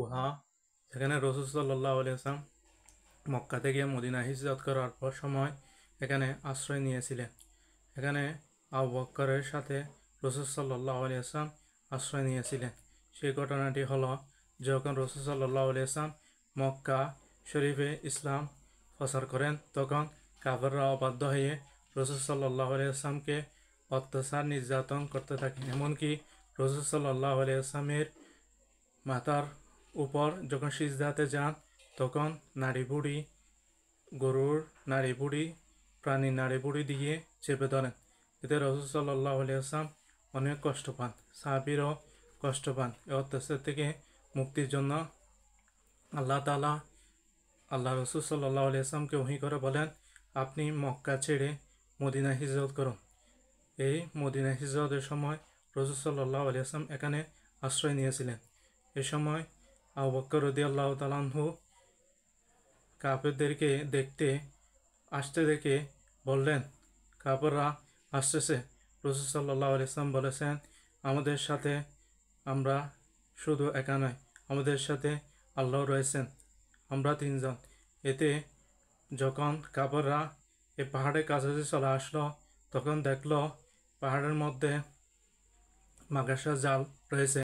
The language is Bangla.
গুহা, যেখানে রাসূল সাল্লাল্লাহু আলাইহি ওয়াসাল্লাম মক্কা থেকে মদিনা হিজরত করার পর সময় এখানে আশ্রয় নিয়েছিলেন। এখানে আবু বকরের সাথে রাসূল সাল্লাল্লাহু আলাইহি ওয়াসাল্লাম আশ্রয় নিয়েছিলেন। সেই ঘটনাটি হলো, যখন রাসূল সাল্লাল্লাহু আলাইহি ওয়াসাল্লাম মক্কা শরীফে ইসলাম প্রচার করেন, তখন কাফেররা অবাধ্য হয়ে রাসূল সাল্লাল্লাহু আলাইহি ওয়াসাল্লামকে অত্যাচার নির্যাতন করতে থাকে। এমনকি রাসূল সাল্লাল্লাহু আলাইহি ওয়াসাল্লামের মাথার উপর যখন সিজদাতে যান, তখন নাড়ি বুড়ি, গরুর নাড়ি বুড়ি, প্রাণীর নাড়ি বুড়ি দিয়ে চেপে ধরেন। এতে রাসূল সাল্লাল্লাহু আলাইহি ওয়াসাল্লাম অনেক কষ্ট পান, সাহাবীরাও কষ্ট পান। এই অত্যাচার থেকে মুক্তির জন্য আল্লাহ তাআলা আল্লাহ রাসূল সাল্লাল্লাহু আলাইহি ওয়াসাল্লামকে ওহী করে বলেন, আপনি মক্কা ছেড়ে মদিনা হিজরত করুন। এই মদিনা হিজরতের সময় রাসূল সাল্লাল্লাহু আলাইহি ওয়াসাল্লাম এখানে আশ্রয় নিয়েছিলেন। এই সময় আবু বকর রাদিয়াল্লাহু তাআলা আনহু কাফেরদেরকে দেখতে আসতে দেখে বললেন, কাফেররা আসতেছে। রাসূল সাল্লাল্লাহু আলাইহি ওয়াসাল্লাম বলেছেন, আমাদের সাথে আমরা শুধু একা নয়, আমাদের সাথে আল্লাহ রয়েছেন, আমরা তিনজন। এতে যখন কাফেররা এই পাহাড়ের কাছাকাছি চলে আসলো, তখন দেখলো পাহাড়ের মধ্যে মাকড়সার জাল রয়েছে।